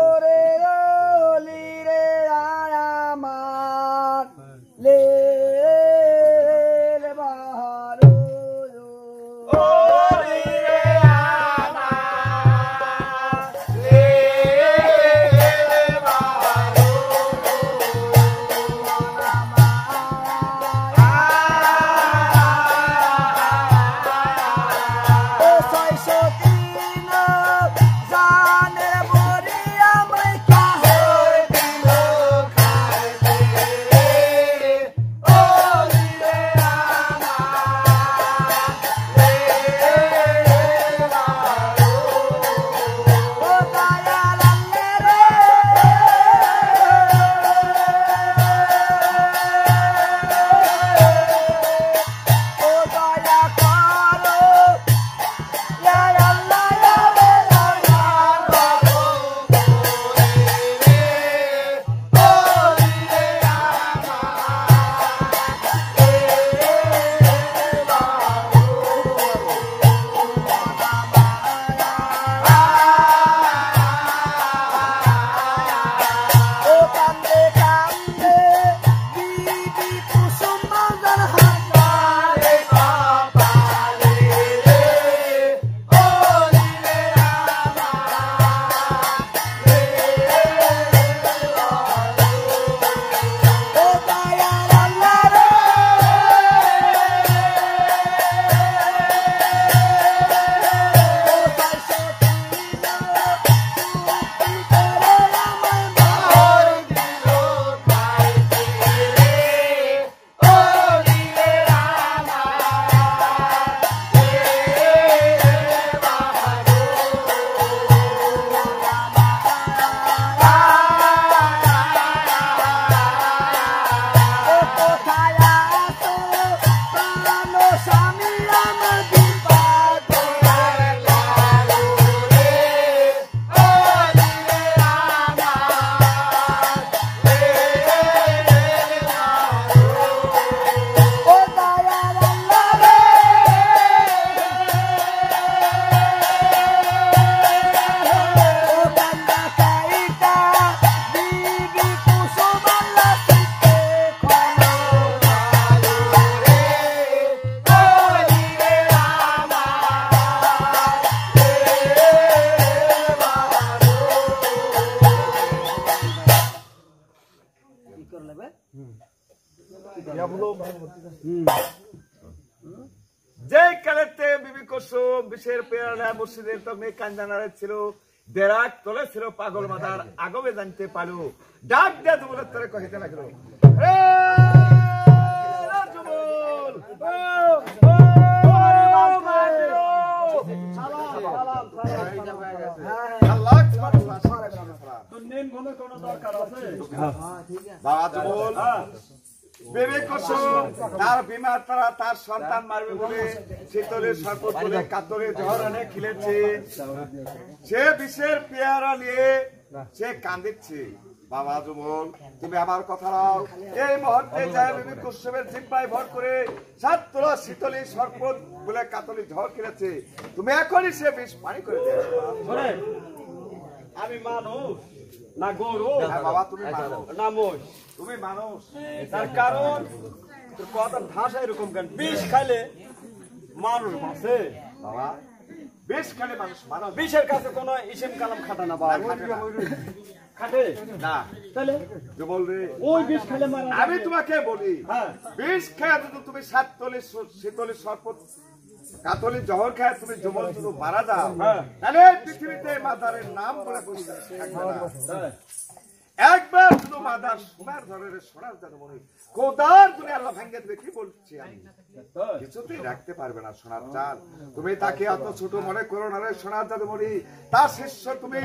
ওরে ওলি রে আমার লে বাহারো ওলি রে আমার লে বাহারো ও ছয়শো তিন জানের বরিয়া মাই কাহে দিল খাইতে ওলি রে আমার লে বাহারো ও দয়াল আল্লাহ রে ও দয়া করো ইয়া আল্লাহ ইয়া বেলাল করো ওলি রে ও কান্দে কান্দে বিবি কুসুম বাজার হাজারে কপালে রে ওলি রে ও দয়াল আল্লাহ রে ও ছয়শো তিন চুক্তি করে আমায় মার দিল খাইতে রে ওলি রে ও কোথায় আছো প্রাণ স্বামী আমার বিপদ লালু রে ওলি রে ও দয়াল আল্লাহ রে ও কান্দা কাইটা বিবি কুসুম আল্লাহ সিতে খনো লালু রে ওলি রে কি করলে বে যে কালেতে বিবি কুসুম বিশের পেয়ারা মসজিদের তখন কাঞ্জানারে ছিল দেরাক তলে ছিল পাগল মাথার আগবে জানতে পারো ডাক দিয়ে তুমি তোরে কহিতে লাগলো এ রাজমল বিবি কুসুম তার বিমার তারা তার সন্তান মারবে বলে শীতলের শরবত বলে কাতরে ঝড় অনেক খেলেছে সে বিষের পেয়ারা নিয়ে সে কাঁদিচ্ছে বাবা যুবল তুমি আমার কথা নাও এই মুহূর্তে যায় বিবি কুসুমের জিব্বায় ভর করে 7 তোলা শীতলী শরবত বলে কাতলি ঝড় খেলেছে তুমি এখনই সে বিষ পানি করে দিও আমি মানুষ না গরু বাবা তুমি মানুষ না মই তুমি মানুষ তার কারণ তোর কথার ভাষা এরকম কেন বিষ খাইলে মানুষ বাঁচে বাবা বিষ খেলে মানুষ মানুষ বিষের কাছে কোনো ইসিম কালাম খাটে না বাবা খাটে না তাহলে যুবল রে ওই বিষ খাইলে মারা আমি তোমাকে বলি হ্যাঁ বিষ খেয়ে যদি তুমি 7 তোলে শীতলী শরবত কাতলি জহর খায় তুমি যুবল শুধু মারা যাও তাহলে পৃথিবীতে মাদারের নাম বলে বসে থাকবে না একবার শুধু মাদার সোনার ধরে সোনার জাদুমণি কোদার তুমি আল্লাহ ভাঙ্গে দেবে কি বলছি আমি কিছুতেই রাখতে পারবে না সোনার চাল তুমি তাকে অত ছোট মনে করো না রে সোনার জাদুমণি তার শিষ্য তুমি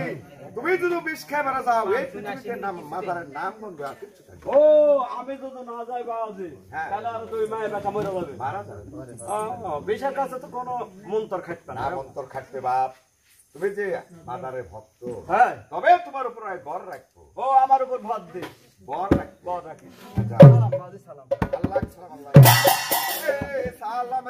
তুমি যদি বিষ খেয়ে মারা যাও এই পৃথিবীতে নাম মাদারের নাম বলবে আর কিছু থাকবে ও আমি যদি না যাই বাবাজি তাহলে আর তুই মায়ের ব্যথা মরে যাবে মারা যাবে বিষের কাছে তো কোনো মন্তর খাটবে না না মন্তর খাটবে বাপ তুমি যে মাদারের ভক্ত হ্যাঁ তবে তোমার উপর আমি বর রাখবো ও আমার উপর ভাত দে বর রাখবো বর রাখি আচ্ছা। সালাম বাজি সালাম আল্লাহ সালাম আল্লাহ সালাম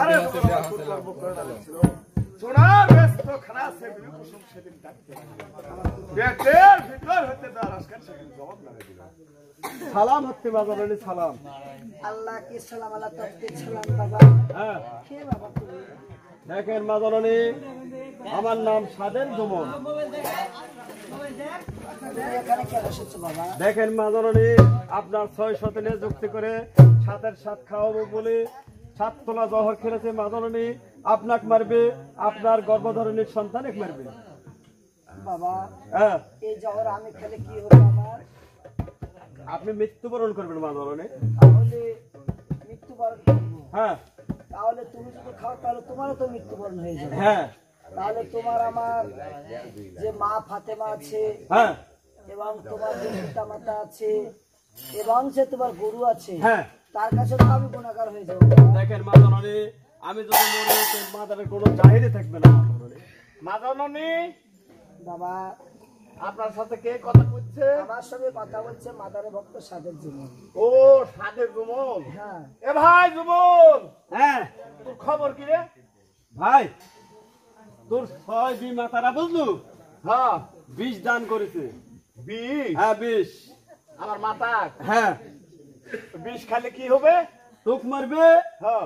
আরে কর্ম করে ডাকছিল সোনার ব্যস্ত খানা সে বিকুসুম সেদিন ডাকতে পেটের ভিতর হতে তার আজকাল সেদিন জবাব না দিল সালাম হচ্ছে মাদারানী সালাম আল্লাহ কি সালাম আল্লাহ তফতির সালাম বাবা হ্যাঁ কে বাবা তুমি দেখেন মাদারানী আমার নাম সাদের জুমন তুমি এখানে কেন এসেছো বাবা দেখেন মাদারানী আপনার 6 শতনে যুক্তি করে সাতের সাত খাওয়াবো বলে 7 তোলা জহর খেলেছে মাদারানী আপনাক মারবে আপনার গর্ভধারণের সন্তানকে মারবে বাবা হ্যাঁ এই জহর আমি খেলে কি হবে আমার আপনি মৃত্যুবরণ করবেন মাদারানী তাহলে মৃত্যুবরণ করবো হ্যাঁ তাহলে তুমি যদি খাও তাহলে তোমারও তো মৃত্যুবরণ হয়ে যাবে হ্যাঁ তাহলে তোমার আমার যে মা ফাতেমা আছে হ্যাঁ এবং তোমার যে পিতা মাতা আছে এবং যে তোমার গরু আছে হ্যাঁ তার কাছে তো আমি গুণাগার হয়ে যাবো দেখেন মাদারানী আমি যদি মরে যাই মাদারের কোনো জাহিরে থাকবে না মাদারানী মাদননী বাবা আপনার সাথে কে কথা বলছে আমার সঙ্গে কথা বলছে মাদারে ভক্ত সাদের জীবন ও সাদের জুমন হ্যাঁ এ ভাই জুমন হ্যাঁ তোর খবর কি রে ভাই তোর 6 বি মাতারা বুঝলু হ্যাঁ 20 দান করেছে বিষ হ্যাঁ 20 আমার মাতা হ্যাঁ বিষ খালে কি হবে তোক মারবে হ্যাঁ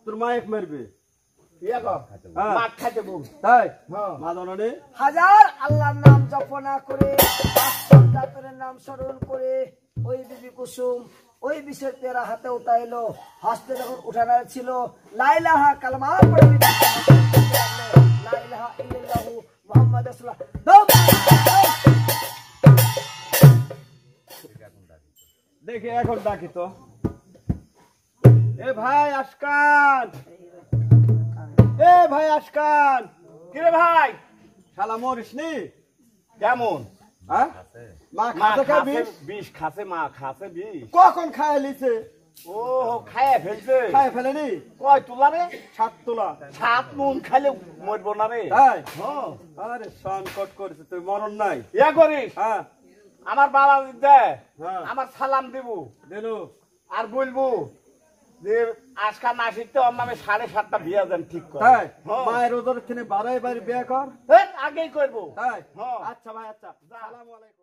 তোর মায়েক মারবে ইয়া গো হ্যাঁ। মাছ খাইতে বল তাই হ্যাঁ মাদারানী হাজার আল্লাহর নাম জপনা করে পাঁচটাতের নাম স্মরণ করে ওই বিবি কুসুম ওই বিষের তেরা হাতে উঠাইলো হস্তে যখন উঠানো ছিল লাইলাহা কালমা পড়ে লাইলাহা ইল্লাল্লাহু মুহাম্মাদ রাসূলুল্লাহ দাও দেখি এখন ডাকি তো এ ভাই আশকান এ ভাই আশকান কি রে ভাই শালা মরিস নি কেমন হ্যাঁ মা মা খাতে খাসে খাবি বিষ খাসে মা খাসে বিষ কখন খায় লিছে ও খায় ফেলছে খায় ফেলেনি কয় তোলা রে 7 তোলা 7 মন খাইলে মরবো না রে তাই হ্যাঁ আরে সংকট করেছে তুই মরণ নাই ইয়া করিস হ্যাঁ আমার বাবা দে হ্যাঁ আমার সালাম দিব দিলু আর বলবো যে আজকা না শিখতে ওর নামে 7.5টা বিয়া দেন ঠিক করে তাই হ্যাঁ। মায়ের ওদের থেকে বাড়াই বাড়ি বিয়ে কর আগেই করবো তাই হ্যাঁ। আচ্ছা ভাই আচ্ছা আসসালামু আলাইকুম